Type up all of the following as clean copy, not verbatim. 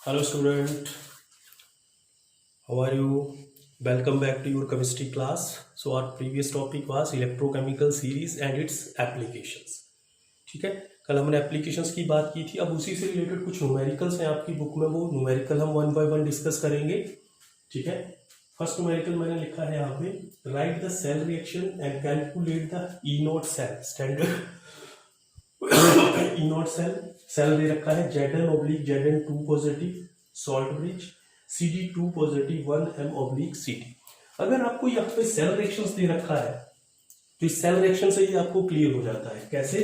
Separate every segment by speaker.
Speaker 1: Hello student, how are you? Welcome back to your chemistry class. So our previous topic was electrochemical series and its applications. ठीक है, कल हमने applications की बात की थी. अब उसी से रिलेटेड कुछ न्यूमेरिकल्स हैं आपकी बुक में, वो न्यूमेरिकल हम वन बाय वन डिस्कस करेंगे. ठीक है, फर्स्ट न्यूमेरिकल मैंने लिखा है यहाँ पे, write the cell reaction and calculate the E naught cell standard. E naught cell दे रखा है Zn/Zn2 positive salt bridge, Cd2 positive 1m/Cd. अगर आपको यहाँ पे सेल रिएक्शंस दे रखा है तो इस सेल रिएक्शन से ही आपको क्लियर हो जाता है. कैसे?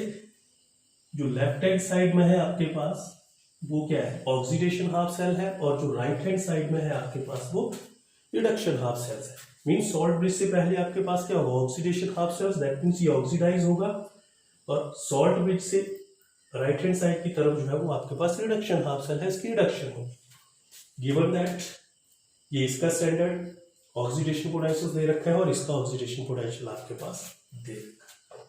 Speaker 1: जो लेफ्ट हैंड साइड में है आपके पास वो क्या है, ऑक्सीडेशन हाफ सेल है, और जो राइट हैंड साइड में है आपके पास वो रिडक्शन हाफ सेल्स है. मीन सॉल्ट ब्रिज से पहले आपके पास क्या होगा, oxidation half cells, that means ये ऑक्सीडाइज होगा, और सॉल्ट ब्रिज से राइट हैंड साइड की तरफ जो है वो आपके पास रिडक्शन हाफ सेल है, इसकी रिडक्शन होगी. गिवन दैट ये इसका स्टैंडर्ड ऑक्सीडेशन पोटेंशियल दे रखा है और इसका ऑक्सीडेशन पोटेंशियल आपके पास दे रखा है.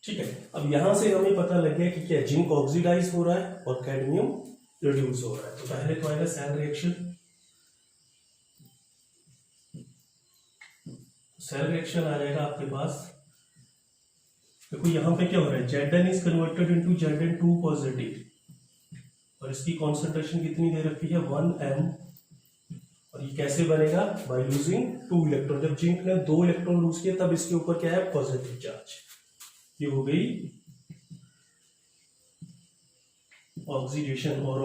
Speaker 1: ठीक है, अब यहां से हमें पता लग गया कि क्या जिंक ऑक्सीडाइज हो रहा है और कैडमियम रिड्यूस हो रहा है. तो पहले तो आएगा सेल रिएक्शन. सेल रिएक्शन आ जाएगा आपके पास. देखो यहां पे क्या हो रहा है, Zn is converted into Zn2 positive, और इसकी कॉन्सेंट्रेशन कितनी दे रखी है 1m. और ये कैसे बनेगा, बाय लूजिंग 2 इलेक्ट्रॉन. जब जिंक ने 2 इलेक्ट्रॉन लूज किया तब इसके ऊपर क्या है, पॉजिटिव चार्ज. ये हो गई ऑक्सीडेशन, और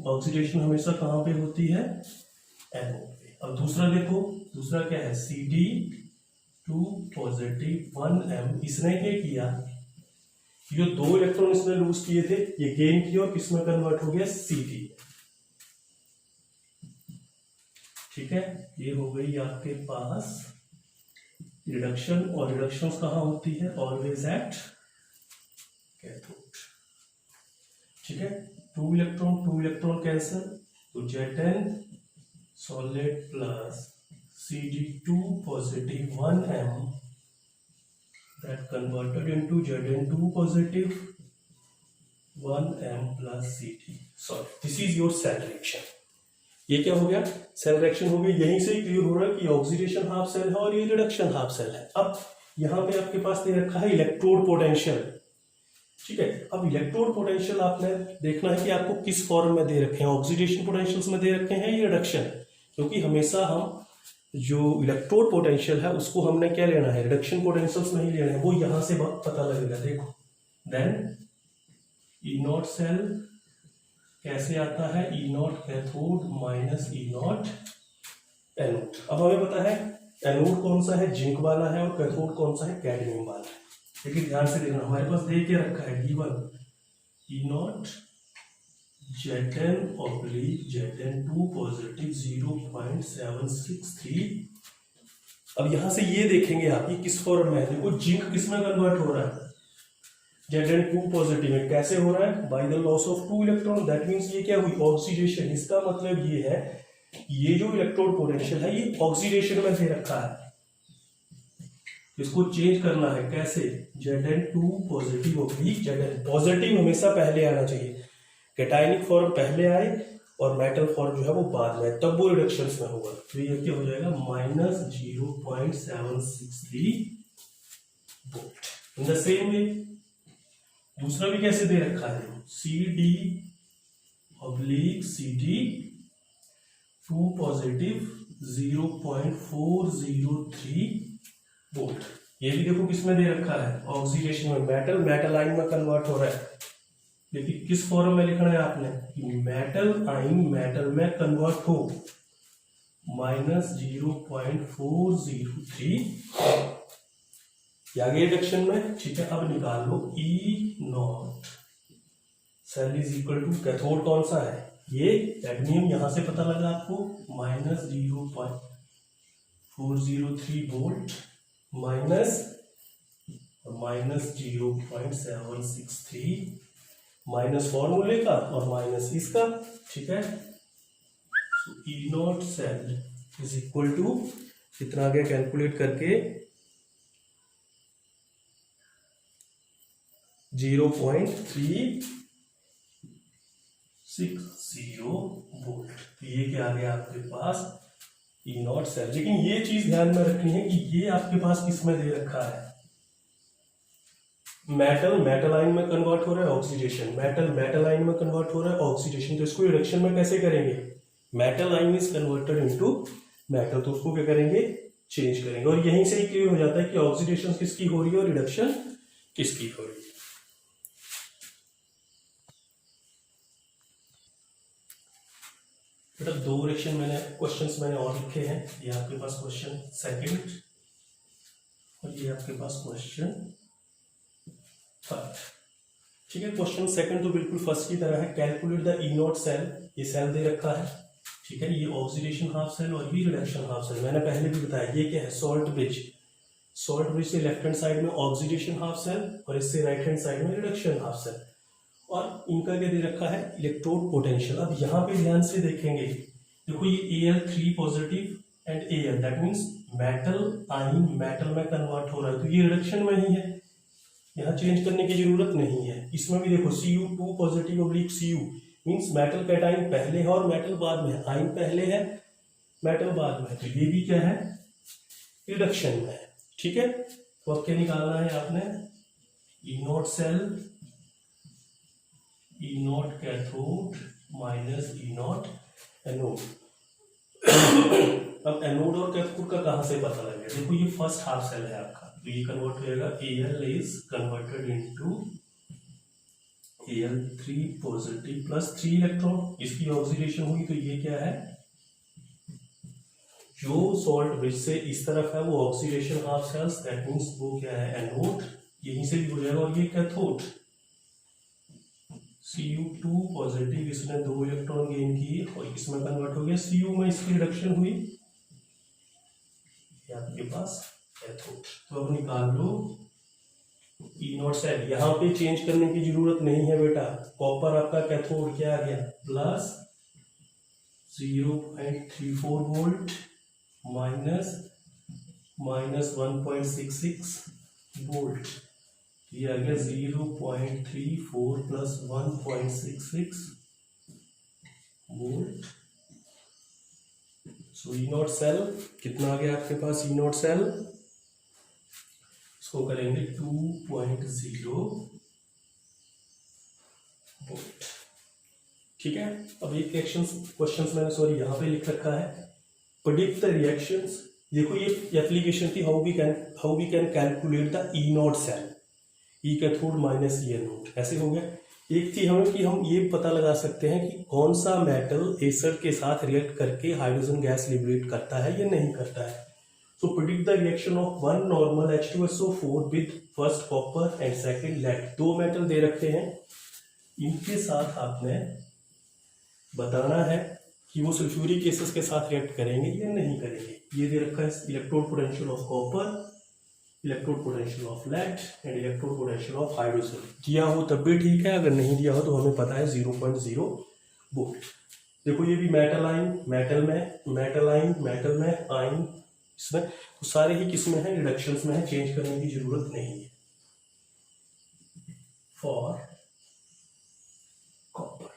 Speaker 1: ऑक्सीडेशन हमेशा कहां पे होती है, एनोड पे. अब दूसरा देखो, दूसरा क्या है, Cd2 पॉजिटिव 1m. इसने क्या किया, जो 2 इलेक्ट्रॉन इसने लूज किए थे ये गेन किया और किसमें कन्वर्ट हो गया, Cd. ठीक है, ये हो गई आपके पास रिडक्शन, और रिडक्शन कहां होती है, ऑलवेज एट कैथोड. ठीक है, 2 इलेक्ट्रॉन कैंसिल, तो Zn solid plus Cd2 positive 1m that converted into Zn2 positive 1m plus Cd. Sorry, this is your cell reaction. ये क्या हो गया, सेल रिएक्शन हो गई. यहीं से ही क्लियर हो रहा है कि ऑक्सीडेशन हाफ सेल है और ये रिडक्शन हाफ सेल है. अब यहां पे आपके पास दे रखा है इलेक्ट्रोड पोटेंशियल. ठीक है, अब इलेक्ट्रोड पोटेंशियल आपने देखना है कि आपको किस फॉर्म में दे रखे हैं, ऑक्सीडेशन पोटेंशियल्स में दे रखे हैं या रिडक्शन. क्योंकि हमेशा हम जो इलेक्ट्रोड पोटेंशियल है उसको हमने क्या लेना है, रिडक्शन पोटेंशियल्स नहीं लेना है, वो यहां से पता लगेगा. देखो देन ई नॉट सेल कैसे आता है, E naught cathode minus E naught anode. अब हमें पता है एनोड कौन सा है, जिंक वाला है, और कैथोड कौन सा है, कैडमियम वाला है. लेकिन ध्यान से देखना, हमारे पास दे के रखा है given E not Zn/Zn2 positive 0.763. अब यहां से ये देखेंगे आप ये किस फॉर्म में है. देखो जिंक किस में कन्वर्ट हो रहा है, Zn2 पॉजिटिव में. कैसे हो रहा है, by the loss of 2 electron. That means ये क्या हुई, ऑक्सीडेशन. इसका मतलब ये है ये जो इलेक्ट्रोड पोटेंशियल है ये ऑक्सीडेशन में दे रखा है. इसको चेंज करना है कैसे, Zn2 पॉजिटिव होगी, Zn पॉजिटिव हमेशा पहले आना चाहिए. कैटायनिक फॉर्म पहले आए और मेटल फॉर्म जो है वो बाद में, तब वो रिडक्शन में होगा. तो ये क्या हो जाएगा, -0.763 volt. In the same way दूसरा भी कैसे दे रखा है, Cd/Cd2 पॉजिटिव 0.403 वोल्ट. ये भी देखो किसमें दे रखा है, ऑक्सीडेशन में. मेटल आयन में कन्वर्ट हो रहा है. लेकिन किस फॉर्म में लिखना है आपने, मेटल आयन मेटल में कन्वर्ट हो, -0.403 आगे रिडक्शन में. ठीक है, अब निकाल लो E naught cell is equal to, cathode कौन सा है, ये कैडमियम. यहां से पता लगा आपको -0.403 वोल्ट -0.763 माइनस फॉर्मूले का और माइनस इसका. ठीक है, E naught cell is equal to कितना आ गया, कैलकुलेट करके 0.3 60 वोल्ट। तो ये क्या आ गया आपके पास ई नॉट सेल। लेकिन ये चीज ध्यान में रखनी है कि ये आपके पास किसमें दे रखा है, मेटल आयन में कन्वर्ट हो रहा है ऑक्सीडेशन, मेटल आयन में कन्वर्ट हो रहा है ऑक्सीडेशन। तो इसको रिडक्शन में कैसे करेंगे, metal ion is converted into metal, तो उसको क्या करेंगे, चेंज करेंगे। और यहीं से ही क्लियर हो जाता है कि ऑक्सीडेशन किसकी हो रही है और रिडक्शन किसकी हो रही है। बेटा दो क्वेश्चंस मैंने और लिखे हैं। ये आपके पास क्वेश्चन सेकंड और ये आपके पास क्वेश्चन थर्ड। ठीक है, क्वेश्चन सेकंड तो बिल्कुल फर्स्ट की तरह है, calculate the E naught cell. ये सेल दे रखा है, ठीक है, ये ऑक्सीडेशन हाफ सेल और ये रिडक्शन हाफ सेल। मैंने पहले भी बताया ये क्या है, सॉल्ट ब्रिज। सॉल्ट ब्रिज से लेफ्ट हैंड साइड में ऑक्सीडेशन हाफ सेल और इससे राइट हैंड साइड में रिडक्शन हाफ सेल। और इनका क्या दे रखा है, इलेक्ट्रोड पोटेंशियल। अब यहाँ पे ध्यान से देखेंगे, देखो ये Al3 positive and Al, that means metal ion metal में कन्वर्ट हो रहा है, तो ये रिडक्शन में ही है, यहाँ चेंज करने की जरूरत नहीं है। इसमें भी देखो Cu2 positive oblique Cu means metal cation पहले है और मेटल बाद में है, आयन पहले है मेटल बाद में है, तो ये भी क्या है, रिडक्शन में है। ठीक है, तो अब क्या निकालना है आपने, E naught cell, E naught cathode minus E naught anode. अब एनोड और कैथोड का कहां से पता लगेगा, देखो ये फर्स्ट हाफ सेल है आपका, तो ये कन्वर्ट हो जाएगा, Al is converted into Al3 positive plus 3 electron, इसकी ऑक्सीडेशन हुई, तो ये क्या है, जो सॉल्ट ब्रिज से इस तरफ है वो oxidation half cells, that means वो क्या है, एनोड, यहीं से भी हो जाएगा। और ये कैथोड Cu2 पॉजिटिव, इसने 2 इलेक्ट्रॉन गेन किए और इसमें कन्वर्ट हो गया, Cu में इसकी रिडक्शन हुई, ये आपके पास कैथोड। तो अब निकाल लो ई नॉट सेल। यहाँ पे चेंज करने की जरूरत नहीं है बेटा, कॉपर आपका कैथोड क्या आ गया, प्लस 0.34 वोल्ट माइनस 1.66 वोल्ट, ये आ गया 0.34 plus 1.66 volt. So E naught cell कितना आ गया आपके पास, ई नॉट सेल इसको करेंगे 2.0 वोल्ट। ठीक है, अब एक क्वेश्चंस मैंने सॉरी यहाँ पे लिख रखा है, प्रेडिक्ट द रिएक्शंस। देखो ये एप्लीकेशन थी, how we can calculate the E naught cell, E cathode minus E anode, ऐसे हो गया। एक थी हमें कि हम ये पता लगा सकते हैं कि कौन सा मेटल एसिड के साथ रिएक्ट करके हाइड्रोजन गैस लिबरेट करता है या नहीं करता है। So predict the reaction of one normal H2SO4 with first copper and second lead। दो मेटल दे रखे हैं, इनके साथ आपने बताना है कि वो सल्फ्यूरिक एसिड के साथ रिएक्ट करेंगे या नहीं करेंगे। ये दे रखा है electrode potential of copper, electrode potential of lead and electrode potential of hydrogen. दिया हो तब भी ठीक है, अगर नहीं दिया हो तो हमें पता है 0.0 वोल्ट। देखो ये भी मेटल आयन मेटल में आयन इसमें, तो सारे ही किसमें है, रिडक्शंस में है, चेंज करने की जरूरत नहीं है। फॉर कॉपर,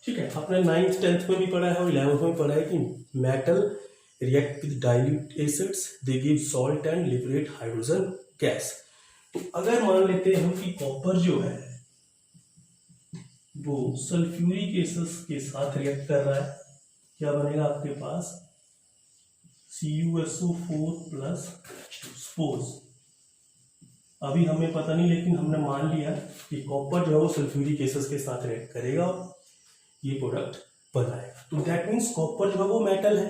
Speaker 1: ठीक है, आपने 9th 10th में भी पढ़ा है और 11th में पढ़ा है कि metal react with dilute acids, they give salt and liberate hydrogen gas. तो अगर मान लेते हैं हम कि कॉपर जो है वो सल्फ्यूरिक एसिड्स के साथ रिएक्ट कर रहा है, क्या बनेगा आपके पास, CuSO4 प्लस सपोज, अभी हमें पता नहीं लेकिन हमने मान लिया कि कॉपर जो है वो सल्फ्यूरिक एसिड के साथ रिएक्ट करेगा और ये प्रोडक्ट बनाएगा। तो दैट मीन्स कॉपर जो है वो मेटल है,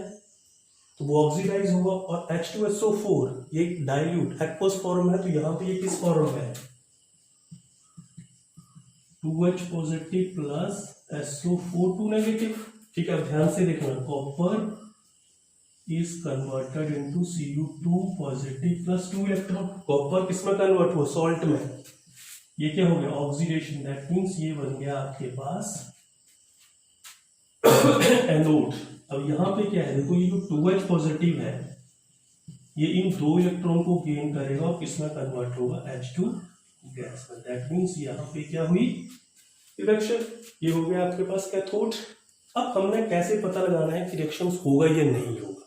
Speaker 1: तो वो ऑक्सीडाइज होगा। और H2SO4 ये डाइल्यूट एक्वस फॉर्म है, तो यहाँ पे ये किस फॉर्म में है, 2H positive plus SO4 2 negative. ठीक है, अब ध्यान से देखना, copper is converted into Cu2 positive plus 2 electron. Copper किसमें कन्वर्ट हुआ, सॉल्ट में, ये क्या हो गया, ऑक्सीडेशन, दैट मीन्स ये बन गया आपके पास एनोड। अब यहाँ पे क्या है, देखो ये जो 2H पॉजिटिव है ये इन 2 इलेक्ट्रॉन को गेन करेगा और किसमें कन्वर्ट होगा, H2 गैस में। दैट मीन्स यहाँ पे क्या हुई, रिएक्शन। ये हो गया आपके पास कैथोड। अब हमने कैसे पता लगाना है कि रिएक्शन होगा या नहीं होगा।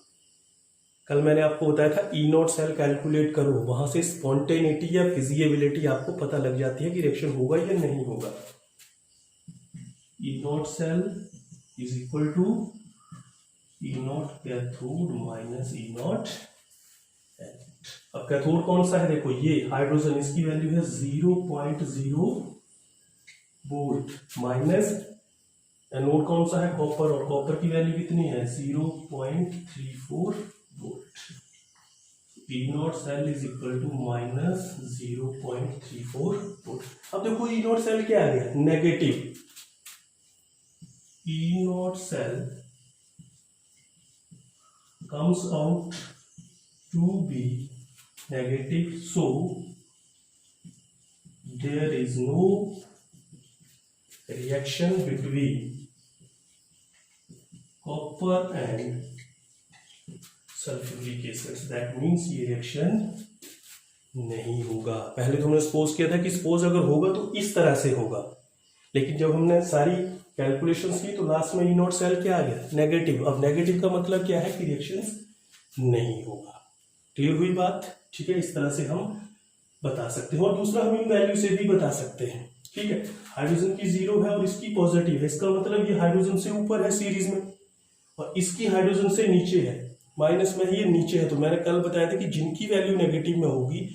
Speaker 1: कल मैंने आपको बताया था ई नॉट सेल कैलकुलेट करो, वहां से स्पॉन्टेनिटी या फिजिएबिलिटी आपको पता लग जाती है कि रिएक्शन होगा या नहीं होगा। E naught cell is equal to E naught cathode minus E naught. अब कैथोड कौन सा है, देखो ये हाइड्रोजन, इसकी वैल्यू है 0.0 वोल्ट, माइनस एनोड कौन सा है, कॉपर, और कॉपर की वैल्यू कितनी है 0.34 volt. E naught cell is equal to minus 0.34 volt. अब देखो ई नॉट सेल क्या आ गया, negative. E naught cell comes out to be negative, so there is no reaction between copper and sulfuric acid. That means ये reaction नहीं होगा। पहले तो हमने सपोज किया था कि सपोज अगर होगा तो इस तरह से होगा, लेकिन जब हमने सारी कैलकुलेशंस की तो लास्ट में ई नॉट सेल क्या आ गया, नेगेटिव। अब नेगेटिव का मतलब क्या है कि रिएक्शंस नहीं होगा। क्लियर हुई बात, ठीक है। इस तरह से हम बता सकते हैं, और दूसरा हम इन वैल्यू से भी बता सकते हैं, ठीक है। हाइड्रोजन की 0 है और इसकी पॉजिटिव है, इसका मतलब ये हाइड्रोजन से ऊपर है सीरीज में, और इसकी हाइड्रोजन से नीचे है, माइनस में ये नीचे है। तो मैंने कल बताया था कि जिनकी वैल्यू नेगेटिव में होगी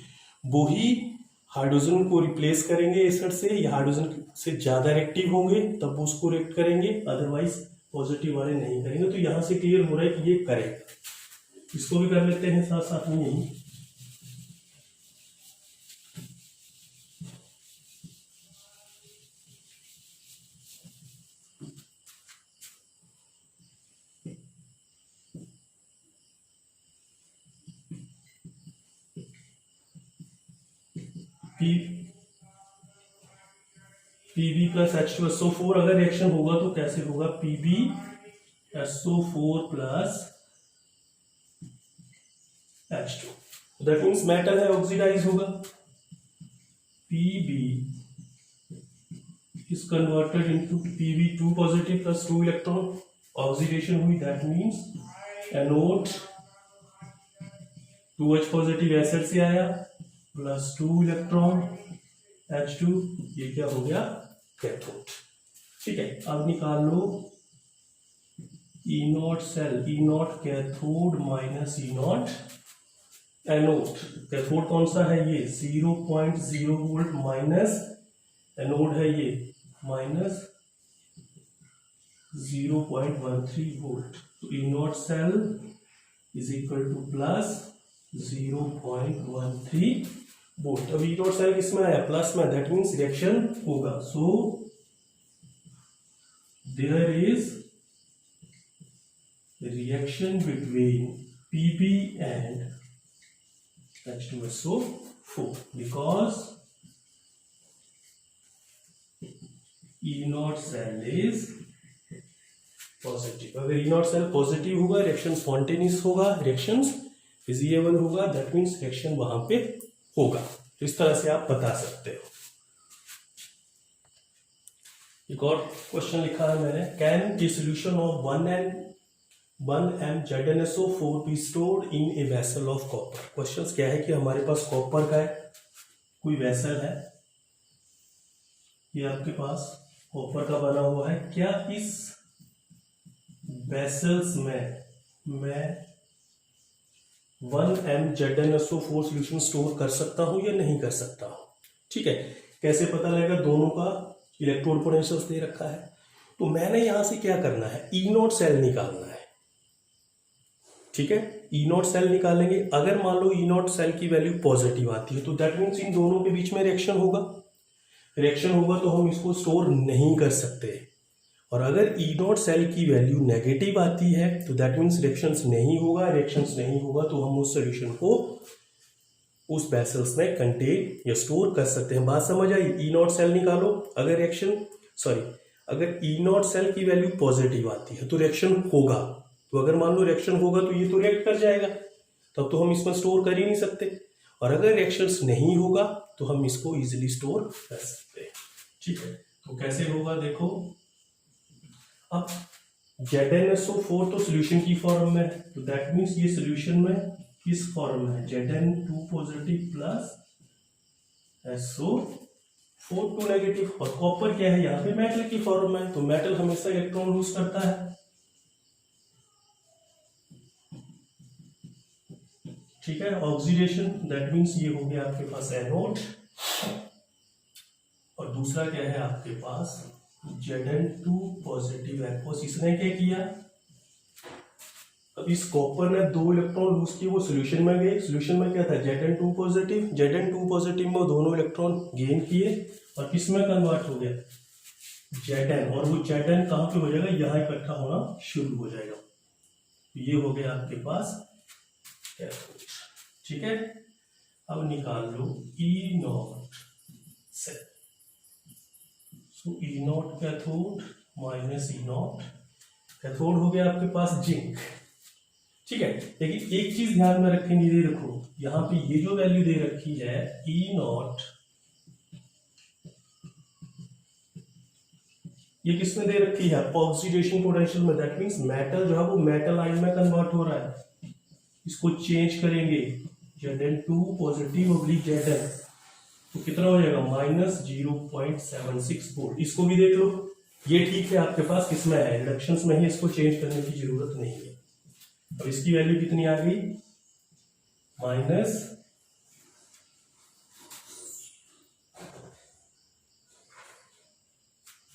Speaker 1: वो ही हाइड्रोजन को रिप्लेस करेंगे एसिड से, या हाइड्रोजन से ज्यादा रिएक्टिव होंगे तब वो उसको रिएक्ट करेंगे, अदरवाइज पॉजिटिव वाले नहीं करेंगे। तो यहां से क्लियर हो रहा है कि ये करेगा। इसको भी कर लेते हैं साथ साथ में यही। Pb प्लस H2SO4 अगर रिएक्शन होगा तो कैसे होगा, PbSO4 plus H2, that means metal है, ऑक्सीडाइज होगा। Pb is converted into Pb2 positive plus 2 electron, oxidation हुई, that means anode 2H positive acid से आया प्लस 2 इलेक्ट्रॉन H2, ये क्या हो गया, कैथोड। ठीक है, अब निकाल लो E naught cell, E naught cathode minus E naught anode. Cathode कौन सा है, ये 0.0 वोल्ट, माइनस एनोड है ये माइनस 0.13 वोल्ट। तो E naught cell is equal to plus 0.13 volt. अब ई नॉट सेल किसमें आया, प्लस में, दैट मीन्स रिएक्शन होगा। So there is reaction between Pb and H2SO4 because E naught cell is positive. अगर E naught cell positive होगा, reaction spontaneous होगा, reaction feasible होगा, that means reaction वहां पे होगा। तो इस तरह से आप बता सकते हो। एक और क्वेश्चन लिखा है मैंने, can a solution of 1m ZnSO4 be stored in a vessel of copper. Question क्या है कि हमारे पास कॉपर का है, कोई वेसल है, ये आपके पास कॉपर का बना हुआ है, क्या इस वेसल्स में मैं 1m ZnSO4 सोल्यूशन स्टोर कर सकता हूं या नहीं कर सकता हूं। ठीक है, कैसे पता लगेगा, दोनों का इलेक्ट्रोड पोटेंशियल दे रखा है। तो मैंने यहां से क्या करना है, ई नॉट सेल निकालना है। ठीक है, ई नॉट सेल निकालेंगे। अगर मान लो ई नॉट सेल की वैल्यू पॉजिटिव आती है तो दैट मीन्स इन दोनों के बीच में रिएक्शन होगा। रिएक्शन होगा तो हम इसको स्टोर नहीं कर सकते। और अगर ई नॉट सेल की वैल्यू नेगेटिव आती है तो दैट मीन्स रिएक्शंस नहीं होगा। रिएक्शंस नहीं होगा तो हम उस सॉल्यूशन को उस वेसल्स में कंटेन या स्टोर कर सकते हैं। बात समझ आई। ई नॉट सेल निकालो, अगर अगर ई नॉट सेल की वैल्यू पॉजिटिव आती है तो रिएक्शन होगा। तो अगर मान लो रिएक्शन होगा तो ये तो रिएक्ट कर जाएगा, तब तो हम इसमें स्टोर कर ही नहीं सकते। और अगर रिएक्शंस नहीं होगा तो हम इसको इजीली स्टोर कर सकते हैं। ठीक है, तो कैसे होगा देखो, अब ZnSO4 तो सोल्यूशन की फॉर्म में है, तो दैट मीन्स ये सोल्यूशन में किस फॉर्म में है, Zn2 positive plus SO4 2 negative. और कॉपर क्या है, यहाँ पे मेटल की फॉर्म में है, तो मेटल हमेशा इलेक्ट्रॉन लूज करता है। ठीक है, ऑक्सीडेशन, दैट मीन्स ये हो गया आपके पास एनोड, और दूसरा क्या है आपके पास Zn2 पॉजिटिव एक्वस। इसने क्या किया, अब इस कॉपर ने 2 इलेक्ट्रॉन लूज किए, वो सोल्यूशन में गए। सोल्यूशन में क्या था, Zn2 पॉजिटिव, Zn2 पॉजिटिव में दोनों इलेक्ट्रॉन गेन किए और किसमें कन्वर्ट हो गया, Zn, और वो Zn कहाँ पे हो जाएगा, यहाँ इकट्ठा होना शुरू हो जाएगा। ये हो गया आपके पास कैथोड। ठीक है, अब निकाल लो E0 से, सो E0 cathode minus E0 cathode हो गया आपके पास जिंक। ठीक है, लेकिन एक चीज ध्यान में रखेंगे, ये देखो यहाँ पे ये जो वैल्यू दे रखी है E0, ये किसमें दे रखी है, ऑक्सीडेशन पोटेंशियल में। दैट मीन्स मेटल जो है वो मेटल आयन में कन्वर्ट हो रहा है। इसको चेंज करेंगे Zn2 पॉजिटिव ऑब्लिक Zn, तो कितना हो जाएगा, माइनस 0.76 वोल्ट। इसको भी देख लो, ये ठीक है आपके पास किसमें है, रिडक्शंस में ही, इसको चेंज करने की जरूरत नहीं है। अब इसकी वैल्यू कितनी आ गई, माइनस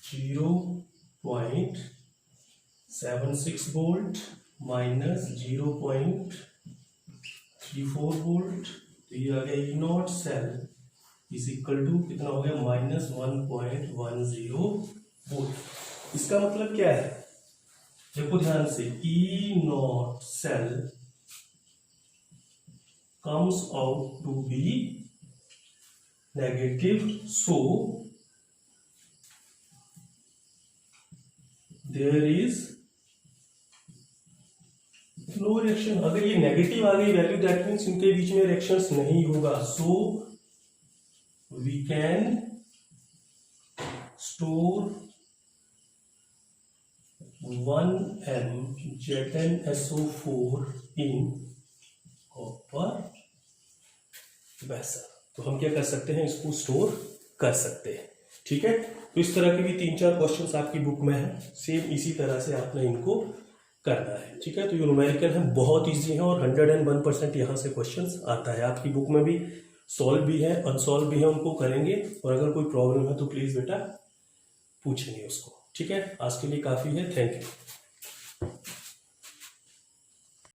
Speaker 1: 0.76 वोल्ट माइनस 0.34 वोल्ट, तो ये आ गया E0 cell is equal to कितना हो गया, माइनस 1.10 वोल्ट। इसका मतलब क्या है, देखो ध्यान से, E0 cell comes out to be negative, so there is no reaction। अगर ये नेगेटिव आ गई वैल्यू, दैट मीन्स इनके बीच में रिएक्शंस नहीं होगा, so we can store 1m ZnSO4 in copper vessel. तो हम क्या कर सकते हैं, इसको स्टोर कर सकते हैं। ठीक है, तो इस तरह के भी 3-4 क्वेश्चंस आपकी बुक में है, सेम इसी तरह से आपने इनको करना है। ठीक है, तो ये न्यूमेरिकल है, बहुत इजी है और 101% यहाँ से क्वेश्चंस आता है। आपकी बुक में भी सॉल्व भी है, अनसॉल्व भी है, उनको करेंगे, और अगर कोई प्रॉब्लम है तो प्लीज बेटा पूछेंगे उसको। ठीक है, आज के लिए काफी है, थैंक यू।